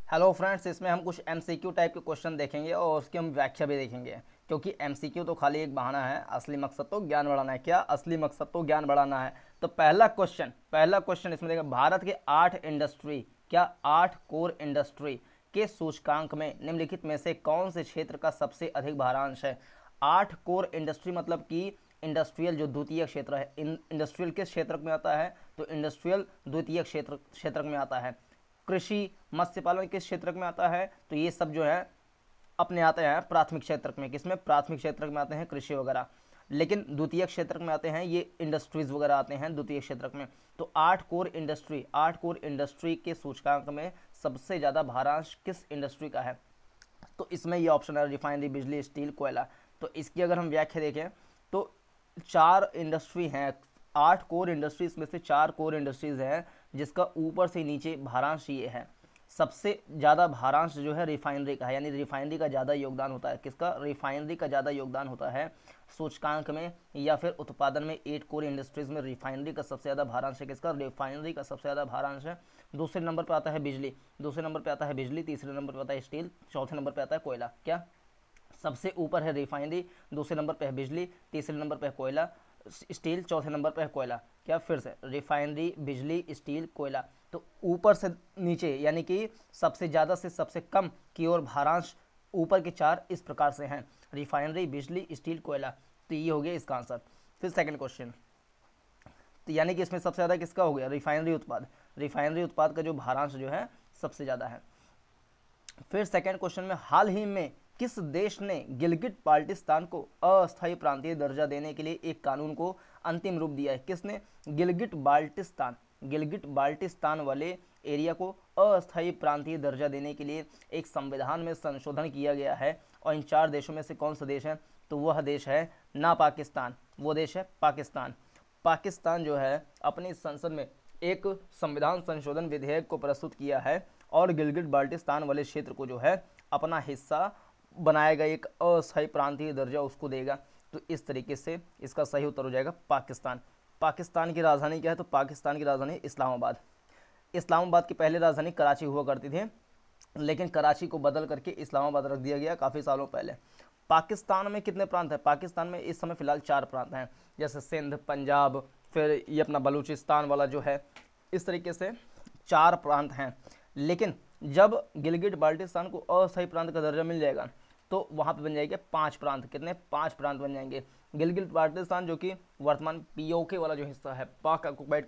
Hello friends, इसमें हम कुछ एमसीक्यू टाइप के क्वेश्चन देखेंगे और उसकी हम व्याख्या भी देखेंगे। क्योंकि एमसीक्यू तो खाली एक बहाना है, असली मकसद तो ज्ञान बढ़ाना है। क्या असली मकसद तो ज्ञान बढ़ाना है। तो पहला क्वेश्चन इसमें देखिए, भारत के 8 इंडस्ट्री, क्या 8 कोर इंडस्ट्री के सूचकांक में निम्नलिखित में से कौन से क्षेत्र का सबसे अधिक भारांश है। 8 कोर इंडस्ट्री मतलब कि इंडस्ट्रियल जो द्वितीय क्षेत्र है, इंडस्ट्रियल किस क्षेत्र में आता है, तो इंडस्ट्रियल द्वितीय क्षेत्र में आता है। कृषि मत्स्य पालन किस क्षेत्र में आता है, तो ये सब जो है अपने आते हैं प्राथमिक क्षेत्र में। किसमें? प्राथमिक क्षेत्र में आते हैं कृषि वगैरह। लेकिन द्वितीय क्षेत्र में आते हैं ये इंडस्ट्रीज वगैरह आते हैं द्वितीय क्षेत्र में। तो 8 कोर इंडस्ट्री के सूचकांक में सबसे ज़्यादा भारांश किस इंडस्ट्री का है, तो इसमें ये ऑप्शन है रिफाइनरी, बिजली, स्टील, कोयला। तो इसकी अगर हम व्याख्या देखें तो 4 इंडस्ट्री हैं, 8 कोर इंडस्ट्रीज में से 4 कोर इंडस्ट्रीज हैं जिसका ऊपर से नीचे भारांश ये है। सबसे ज़्यादा भारांश जो है रिफाइनरी का है, यानी रिफाइनरी का ज़्यादा योगदान होता है। किसका? रिफाइनरी का ज़्यादा योगदान होता है सूचकांक में या फिर उत्पादन में। 8 कोर इंडस्ट्रीज में रिफाइनरी का सबसे ज़्यादा भारांश है। किसका? रिफाइनरी का सबसे ज़्यादा भारांश है। दूसरे नंबर पर आता है बिजली, तीसरे नंबर पर आता है स्टील, चौथे नंबर पर आता है कोयला। क्या? सबसे ऊपर है रिफाइनरी, दूसरे नंबर पे है बिजली, तीसरे नंबर पे है कोयला, स्टील, चौथे नंबर पे है कोयला। क्या? फिर से रिफाइनरी, बिजली, स्टील, कोयला। तो ऊपर से नीचे यानी कि सबसे ज़्यादा से सबसे कम की ओर भारांश ऊपर के 4 इस प्रकार से हैं, रिफाइनरी, बिजली, स्टील, कोयला। तो ये हो गया इसका आंसर। फिर सेकंड क्वेश्चन, तो यानी कि इसमें सबसे ज़्यादा किसका हो गया? रिफाइनरी उत्पाद का जो भारांश जो है सबसे ज़्यादा है। फिर सेकंड क्वेश्चन में, हाल ही में किस देश ने गिलगिट बाल्टिस्तान को अस्थायी प्रांतीय दर्जा देने के लिए एक कानून को अंतिम रूप दिया है? किसने? गिलगिट बाल्टिस्तान वाले एरिया को अस्थायी प्रांतीय दर्जा देने के लिए एक संविधान में संशोधन किया गया है। और इन 4 देशों में से कौन सा देश है, तो वह देश है ना पाकिस्तान, वो देश है पाकिस्तान। पाकिस्तान जो है अपनी संसद में एक संविधान संशोधन विधेयक को प्रस्तुत किया है और गिलगिट बाल्टिस्तान वाले क्षेत्र को जो है अपना हिस्सा बनाएगा, एक अस्थायी प्रांतीय दर्जा उसको देगा। तो इस तरीके से इसका सही उत्तर हो जाएगा पाकिस्तान। पाकिस्तान की राजधानी क्या है, तो पाकिस्तान की राजधानी इस्लामाबाद। इस्लामाबाद की पहले राजधानी कराची हुआ करती थी, लेकिन कराची को बदल करके इस्लामाबाद रख दिया गया काफ़ी सालों पहले। पाकिस्तान में कितने प्रांत हैं? पाकिस्तान में इस समय फ़िलहाल 4 प्रांत हैं, जैसे सिंध, पंजाब, फिर ये अपना बलूचिस्तान वाला जो है, इस तरीके से 4 प्रांत हैं। लेकिन जब गिलगिट बाल्टिस्तान को अस्थायी प्रांत का दर्जा मिल जाएगा तो वहाँ पे बन जाएंगे 5 प्रांत। कितने? 5 प्रांत बन जाएंगे। गिलगिट बाल्टिस्तान जो कि वर्तमान पीओके वाला जो हिस्सा है, पाक ऑक्युपाइड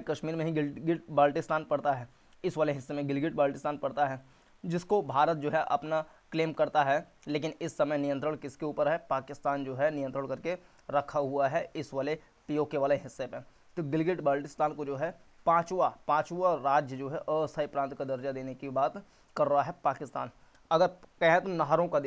कश्मीर में ही गिलगिट बाल्टिस्तान पड़ता है। इस वाले हिस्से में गिलगिट बाल्टिस्तान पड़ता है, जिसको भारत जो है अपना क्लेम करता है। लेकिन इस समय नियंत्रण किसके ऊपर है? पाकिस्तान जो है नियंत्रण करके रखा हुआ है इस वाले पीओके वाले हिस्से पे। तो गिलगिट बाल्टिस्तान को जो है पांचवा राज्य जो है अस्थायी प्रांत का दर्जा देने की बात कर रहा है पाकिस्तान। अगर कहें तो नहरों का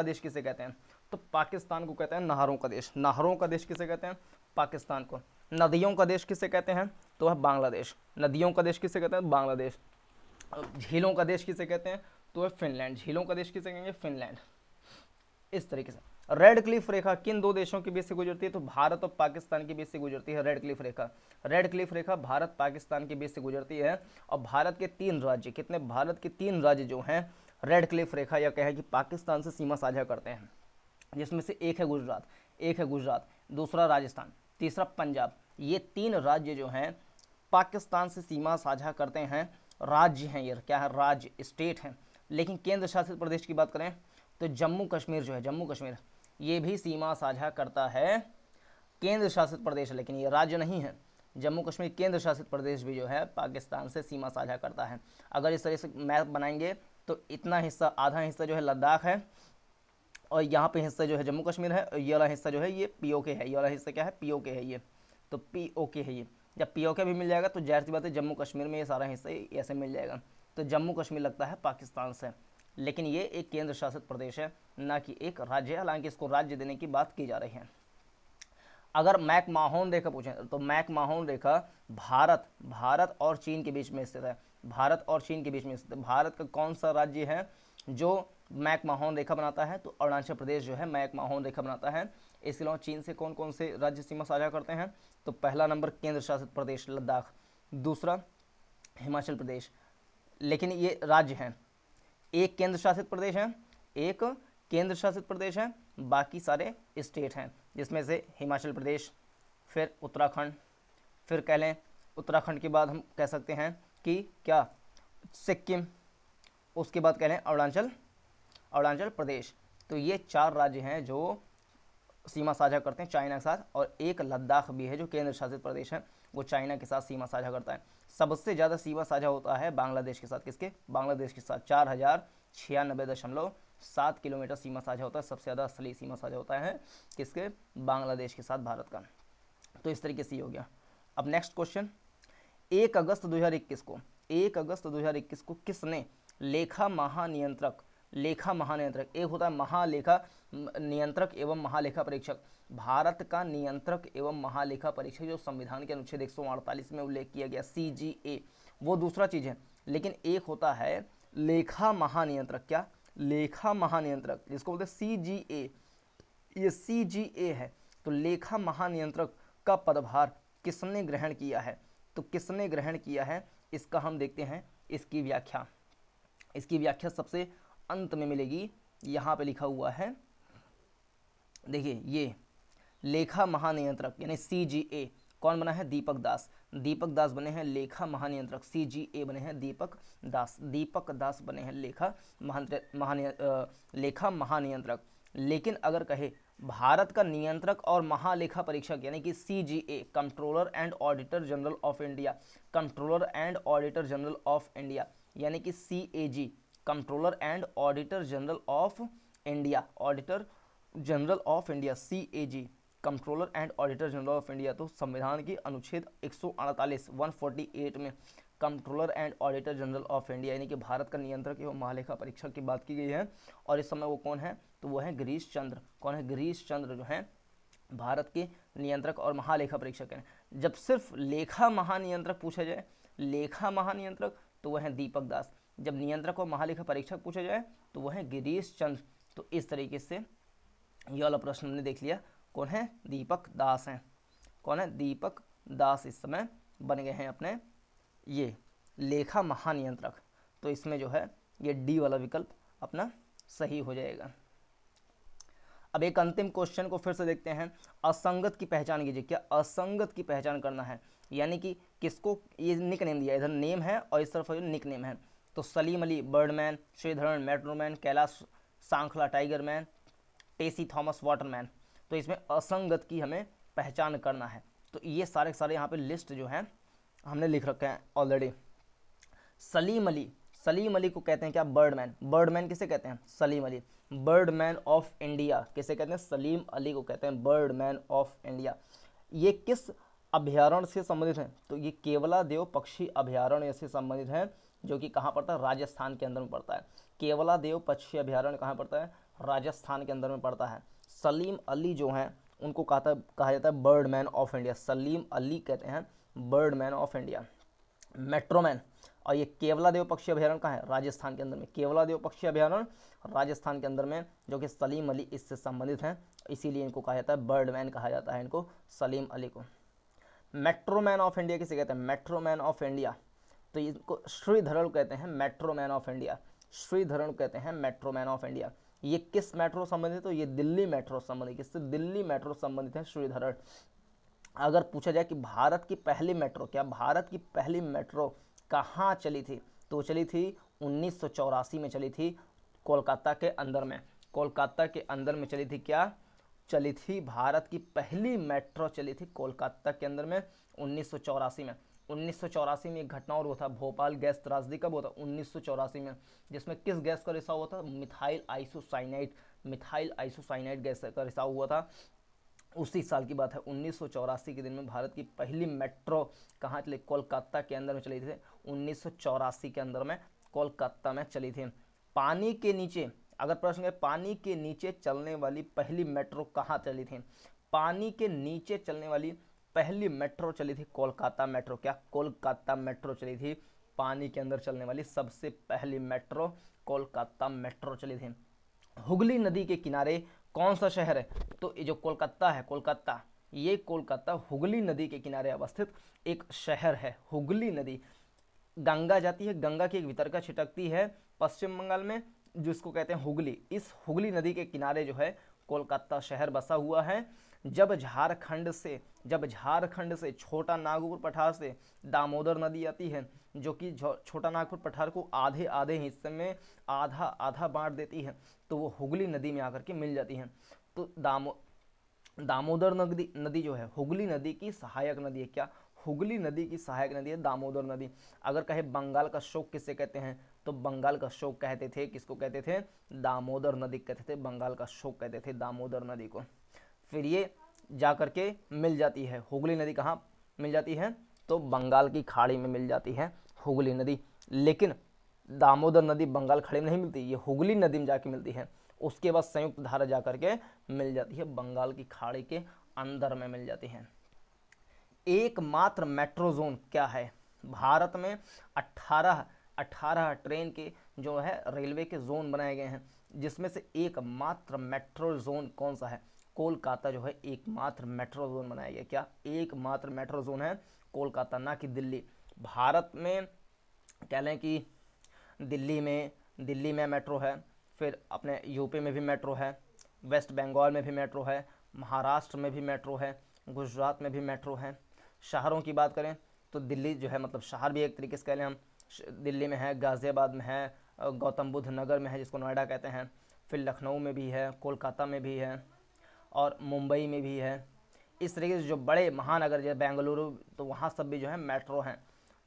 देश किसे कहते हैं, तो पाकिस्तान को कहते हैं नहरों का देश। नहरों का देश किसे कहते हैं? पाकिस्तान को। नदियों का देश किसे कहते हैं, तो है बांग्लादेश। नदियों का देश किसे कहते हैं? बांग्लादेश। झीलों का देश किसे कहते हैं, तो है फिनलैंड। झीलों का देश किसे कहेंगे? फिनलैंड। इस तरीके से रेड क्लिफ रेखा किन 2 देशों के बीच से गुजरती है, तो भारत और पाकिस्तान के बीच से गुजरती है रेड क्लिफ रेखा भारत पाकिस्तान के बीच से गुजरती है। और भारत के 3 राज्य, कितने? भारत के 3 राज्य जो हैं रेड क्लिफ रेखा या कहें कि पाकिस्तान से सीमा साझा करते हैं, जिसमें से एक है गुजरात, दूसरा राजस्थान, तीसरा पंजाब। ये 3 राज्य जो हैं पाकिस्तान से सीमा साझा करते हैं। राज्य हैं ये, क्या है? राज्य, स्टेट हैं। लेकिन केंद्र शासित प्रदेश की बात करें तो जम्मू कश्मीर ये भी सीमा साझा करता है, केंद्र शासित प्रदेश, लेकिन ये राज्य नहीं है। जम्मू कश्मीर केंद्र शासित प्रदेश भी जो है पाकिस्तान से सीमा साझा करता है। अगर इस तरह से मैप बनाएंगे तो इतना हिस्सा, आधा हिस्सा जो है लद्दाख है, और यहाँ पे हिस्सा जो है जम्मू कश्मीर है, और ये वाला हिस्सा जो है ये पीओके है। ये वाला हिस्सा क्या है? पीओके है ये। तो पीओके है ये। जब पीओके भी मिल जाएगा तो जाहिर सी बात है जम्मू कश्मीर में ये सारा हिस्सा ऐसे मिल जाएगा। तो जम्मू कश्मीर लगता है पाकिस्तान से, लेकिन ये एक केंद्र शासित प्रदेश है, ना कि एक राज्य है। हालांकि इसको राज्य देने की बात की जा रही है। अगर मैकमाहोन रेखा पूछें तो मैकमाहोन रेखा भारत और चीन के बीच में स्थित है। भारत का कौन सा राज्य है जो मैकमाहोन रेखा बनाता है, तो अरुणाचल प्रदेश जो है मैकमाहोन रेखा बनाता है। इसके अलावा चीन से कौन कौन से राज्य सीमा साझा करते हैं, तो पहला नंबर केंद्र शासित प्रदेश लद्दाख, दूसरा हिमाचल प्रदेश, लेकिन ये राज्य हैं, एक केंद्र शासित प्रदेश है, एक केंद्र शासित प्रदेश है, बाकी सारे स्टेट हैं, जिसमें से हिमाचल प्रदेश, फिर उत्तराखंड, फिर कह लें उत्तराखंड के बाद हम कह सकते हैं कि क्या सिक्किम, उसके बाद कह लें अरुणाचल प्रदेश। तो ये 4 राज्य हैं जो सीमा साझा करते हैं चाइना के साथ, और एक लद्दाख भी है जो केंद्र शासित प्रदेश है, वो चाइना के साथ सीमा साझा करता है। सबसे ज़्यादा सीमा साझा होता है बांग्लादेश के साथ, किसके? बांग्लादेश के साथ 4096.7 किलोमीटर सीमा साझा होता है। सबसे ज़्यादा स्थलीय सीमा साझा होता है किसके? बांग्लादेश के साथ भारत का। तो इस तरीके से ही हो गया। अब नेक्स्ट क्वेश्चन, 1 अगस्त 2021 को किसने लेखा महानियंत्रक, एक होता है महालेखा नियंत्रक एवं महालेखा परीक्षक, भारत का नियंत्रक एवं महालेखा परीक्षक जो संविधान के अनुच्छेद 148 में उल्लेख किया गया, CGA, वो दूसरा चीज़ है। लेकिन एक होता है लेखा महानियंत्रक, क्या? लेखा महानियंत्रक, जिसको बोलते हैं CGA, ये CGA है। तो लेखा महानियंत्रक का पदभार किसने ग्रहण किया है? तो किसने ग्रहण किया है इसका हम देखते हैं इसकी व्याख्या सबसे अंत में मिलेगी। यहाँ पे लिखा हुआ है, देखिए ये लेखा महानियंत्रक यानी CGA कौन बना है? दीपक दास बने हैं लेखा महानियंत्रक। CGA बने हैं दीपक दास बने हैं लेखा महानियंत्रक। लेकिन अगर कहे भारत का नियंत्रक और महालेखा परीक्षक यानी कि CGA, controller and auditor general of India, यानी कि CAG, controller and auditor general of India, CAG, controller and auditor general of India. तो संविधान की अनुच्छेद 148 में controller and auditor general of India यानी कि भारत का नियंत्रक एवं महालेखा परीक्षक की बात की गई है। और इस समय वो कौन है? तो वो है गिरीश चंद्र। कौन है? गिरीश चंद्र जो है भारत के नियंत्रक और महालेखा परीक्षक हैं। जब सिर्फ लेखा महानियंत्रक पूछा जाए, तो वह है दीपक दास। जब नियंत्रक और महालेखा परीक्षक पूछा जाए तो वह है गिरीश चंद्र। तो इस तरीके से ये वाला प्रश्न हमने देख लिया, कौन है? दीपक दास हैं। कौन है? दीपक दास इस समय बन गए हैं अपने ये लेखा महानियंत्रक। तो इसमें जो है ये डी वाला विकल्प अपना सही हो जाएगा। अब एक अंतिम क्वेश्चन को फिर से देखते हैं, असंगत की पहचान कीजिए। क्या असंगत की पहचान करना है? यानी कि किसको ये निक नेम दिया, इधर नेम है और इस तरफ निक नेम है। तो Salim Ali birdman, Sreedharan metroman, Kailash Sankhla tigerman, Tessy Thomas waterman. तो इसमें असंगत की हमें पहचान करना है। तो ये सारे के सारे यहाँ पे लिस्ट जो है हमने लिख रखे हैं ऑलरेडी। सलीम अली को कहते हैं क्या? बर्डमैन किसे कहते हैं? Salim Ali. Birdman of India किसे कहते हैं? सलीम अली को कहते हैं बर्डमैन ऑफ इंडिया। ये किस अभयारण्य से संबंधित हैं? तो ये केवलादेव पक्षी अभयारण्य से संबंधित है, जो कि कहाँ पड़ता है? राजस्थान के अंदर में पड़ता है। केवलादेव पक्षी अभयारण्य कहाँ पड़ता है? राजस्थान के अंदर में पड़ता है। सलीम अली जो हैं उनको कहा जाता है Birdman of India. Salim Ali कहते हैं बर्डमैन ऑफ इंडिया। मेट्रोमैन, और ये केवलादेव पक्षी अभयारण्य कहाँ है? राजस्थान के अंदर में। केवलादेव पक्षी अभयारण्य राजस्थान के अंदर में, जो कि सलीम अली इससे संबंधित हैं, इसीलिए इनको कहा जाता है बर्डमैन कहा जाता है इनको, सलीम अली को। मेट्रोमैन ऑफ इंडिया किसे कहते हैं? मेट्रोमैन ऑफ इंडिया, तो इसको श्रीधरन कहते हैं मेट्रोमैन ऑफ इंडिया। श्रीधरन कहते हैं मेट्रोमैन ऑफ इंडिया। ये किस मेट्रो संबंधित है? तो ये दिल्ली मेट्रो संबंधित, किससे? दिल्ली मेट्रो संबंधित है श्रीधरन। अगर पूछा जाए कि भारत की पहली मेट्रो, क्या भारत की पहली मेट्रो कहाँ चली थी? तो चली थी 1984 में चली थी कोलकाता के अंदर में। कोलकाता के अंदर में चली थी, क्या चली थी? भारत की पहली मेट्रो चली थी कोलकाता के अंदर में 1984 में। 1984 में एक घटना और हुआ था, भोपाल गैस त्रासदी। कब हुआ था? 1984 में, जिसमें किस गैस का रिसाव हुआ था? मिथाइल आइसोसाइनाइड गैस का रिसाव हुआ था। उसी साल की बात है, 1984 के दिन में भारत की पहली मेट्रो कहाँ चली? कोलकाता के अंदर में चली थी। 1984 के अंदर में कोलकाता में चली थी। पानी के नीचे, अगर प्रश्न है पानी के नीचे चलने वाली पहली मेट्रो कहाँ चली थी? पानी के नीचे चलने वाली पहली मेट्रो चली थी कोलकाता मेट्रो। क्या? कोलकाता मेट्रो चली थी। पानी के अंदर चलने वाली सबसे पहली मेट्रो कोलकाता मेट्रो चली थी। हुगली नदी के किनारे कौन सा शहर है? तो ये जो कोलकाता है, ये कोलकाता हुगली नदी के किनारे अवस्थित एक शहर है। हुगली नदी, गंगा जाती है, गंगा की एक वितरका छिटकती है पश्चिम बंगाल में, जिसको कहते हैं हुगली। इस हुगली नदी के किनारे जो है कोलकाता शहर बसा हुआ है। जब झारखंड से छोटा नागपुर पठार से दामोदर नदी आती है, जो कि छोटा नागपुर पठार को आधे आधे हिस्से में आधा आधा बांट देती है, तो वो हुगली नदी में आकर के मिल जाती है। तो दामोदर नदी जो है हुगली नदी की सहायक नदी है। क्या? हुगली नदी की सहायक नदी है दामोदर नदी। अगर कहे बंगाल का शोक किसे कहते हैं, तो बंगाल का शोक कहते थे, किसको कहते थे? दामोदर नदी कहते थे, बंगाल का शोक कहते थे दामोदर नदी को। फिर ये जा करके मिल जाती है, हुगली नदी कहाँ मिल जाती है? तो बंगाल की खाड़ी में मिल जाती है हुगली नदी। लेकिन दामोदर नदी बंगाल खाड़ी में नहीं मिलती, ये हुगली नदी में जाके मिलती है। उसके बाद संयुक्त धारा जा करके मिल जाती है बंगाल की खाड़ी के अंदर में मिल जाती है। एकमात्र मेट्रो जोन क्या है? भारत में 18 ट्रेन के जो है रेलवे के जोन बनाए गए हैं, जिसमें से एकमात्र मेट्रो जोन कौन सा है? कोलकाता जो है एकमात्र मेट्रो जोन बनाया गया। क्या? एकमात्र मेट्रो जोन है कोलकाता, ना कि दिल्ली। भारत में कह लें कि दिल्ली में मेट्रो है, फिर अपने यूपी में भी मेट्रो है, वेस्ट बंगाल में भी मेट्रो है, महाराष्ट्र में भी मेट्रो है, गुजरात में भी मेट्रो है। शहरों की बात करें तो दिल्ली जो है मतलब शहर भी एक तरीके से कह लें हम, दिल्ली में है, गाज़ियाबाद में है, गौतम बुद्ध नगर में है जिसको नोएडा कहते हैं, फिर लखनऊ में भी है, कोलकाता में भी है और मुंबई में भी है। इस तरीके से जो बड़े महानगर जैसे बेंगलुरु, तो वहाँ सब भी जो है मेट्रो हैं।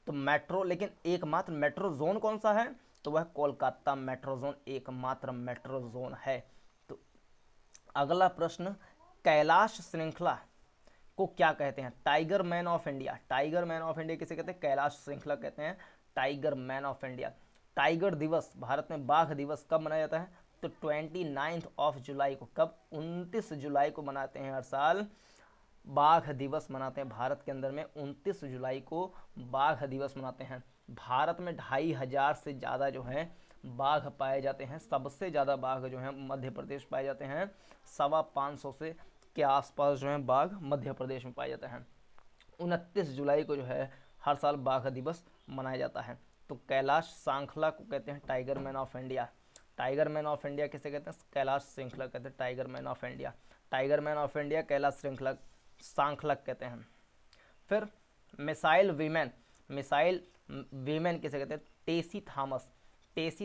तो मेट्रो, लेकिन एकमात्र मेट्रो जोन कौन सा है? तो वह कोलकाता मेट्रो जोन एकमात्र मेट्रो जोन है। तो अगला प्रश्न, कैलाश श्रृंखला को क्या कहते हैं? Tiger man of India. Tiger man of India किसे कहते हैं? कैलाश श्रृंखला कहते हैं tiger man of India. Tiger दिवस, भारत में बाघ दिवस कब मनाया जाता है? तो 29 जुलाई को। कब? 29 जुलाई को मनाते हैं हर साल बाघ दिवस मनाते हैं। भारत के अंदर में 29 जुलाई को बाघ दिवस मनाते हैं। भारत में 2500 से ज़्यादा जो है बाघ पाए जाते हैं। सबसे ज़्यादा बाघ जो है मध्य प्रदेश पाए जाते हैं, 550 से के आसपास जो है बाघ मध्य प्रदेश में पाए जाते हैं। 29 जुलाई को जो है हर साल बाघ दिवस मनाया जाता है। तो कैलाश श्रृंखला को कहते हैं tiger man of India. Tiger man of India किसे कहते हैं? कैलाश श्रृंखला कहते हैं tiger man of India. Tiger man of India Kailash श्रृंखला कहते हैं। फिर मिसाइल वीमेन किसे कहते हैं? टेसी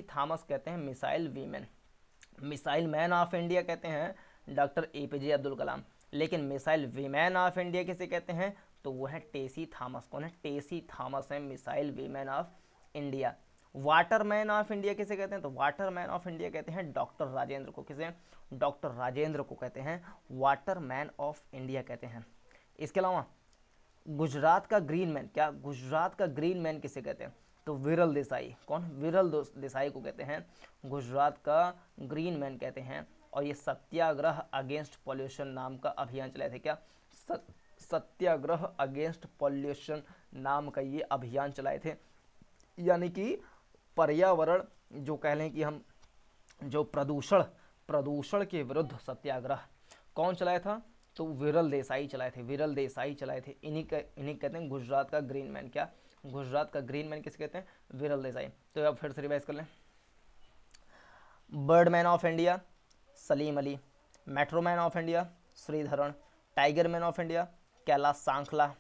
थॉमस कहते हैं missile women. Missile man of India कहते हैं डॉक्टर APJ अब्दुल कलाम, लेकिन मिसाइल वीमेन ऑफ इंडिया किसे कहते हैं? तो वो है टेसी थॉमस। कौन है? टेसी थॉमस है missile women of India. Waterman of India किसे कहते हैं? तो वाटरमैन ऑफ इंडिया कहते हैं डॉक्टर राजेंद्र को। किसे? डॉक्टर राजेंद्र को कहते हैं वाटरमैन ऑफ इंडिया कहते हैं। इसके अलावा गुजरात का ग्रीन मैन, क्या? गुजरात का ग्रीन मैन किसे कहते हैं? तो विरल देसाई। कौन? विरल देसाई को कहते हैं गुजरात का ग्रीन मैन कहते हैं। और ये सत्याग्रह अगेंस्ट पॉल्यूशन नाम का अभियान चलाए थे। क्या? सत्याग्रह अगेंस्ट पॉल्यूशन नाम का ये अभियान चलाए थे, यानी कि पर्यावरण जो कह लें कि हम जो प्रदूषण के विरुद्ध सत्याग्रह कौन चलाया था? तो विरल देसाई चलाए थे। इन्हीं कहते हैं गुजरात का ग्रीन मैन। क्या? गुजरात का ग्रीन मैन किसे कहते हैं? विरल देसाई। तो अब फिर से रिवाइज कर लें। Birdman of India Salim Ali, metroman of India Sreedharan, tiger man of India Kailash Shrinkhla,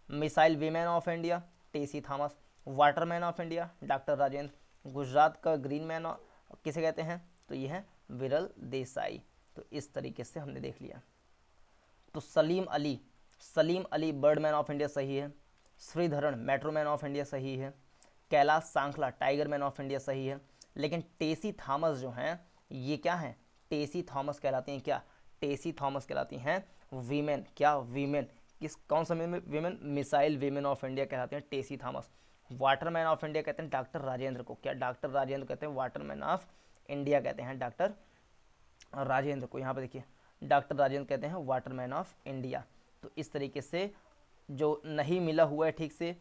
missile women of India Tessy Thomas, waterman of India doctor Rajendra, Gujarat का ग्रीन मैन किसे कहते हैं? तो ये है विरल देसाई। तो इस तरीके से हमने देख लिया। तो Salim Ali Birdman of India सही है, श्रीधरन मेट्रोमैन ऑफ इंडिया सही है, कैलाश श्रृंखला टाइगर मैन ऑफ इंडिया सही है, लेकिन टेसी थॉमस जो हैं ये क्या हैं? टेसी थॉमस कहलाती हैं। क्या? टेसी थॉमस कहलाती हैं वीमेन। क्या? वीमेन। कौन सा women? Missile women of India कहलाते हैं Tessy Thomas. Waterman of India कहते हैं डॉक्टर राजेंद्र को। क्या? डॉक्टर राजेंद्र कहते हैं वाटरमैन ऑफ इंडिया कहते हैं डॉक्टर राजेंद्र को। यहाँ पे देखिए डॉक्टर राजेंद्र कहते हैं वाटरमैन ऑफ इंडिया। तो इस तरीके से जो नहीं मिला हुआ है ठीक से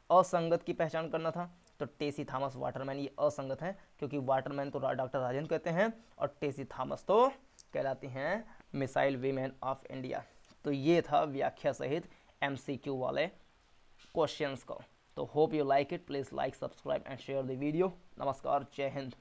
असंगत की पहचान करना था, तो टेसी थॉमस वाटरमैन ये असंगत है, क्योंकि वाटरमैन तो डॉक्टर राजेंद्र कहते हैं और टेसी थॉमस तो कहलाती हैं मिसाइल वीमेन ऑफ इंडिया। तो ये था व्याख्या सहित MCQ वाले क्वेश्चंस को। तो hope you like it, please like, subscribe and share the video. नमस्कार, जय हिंद।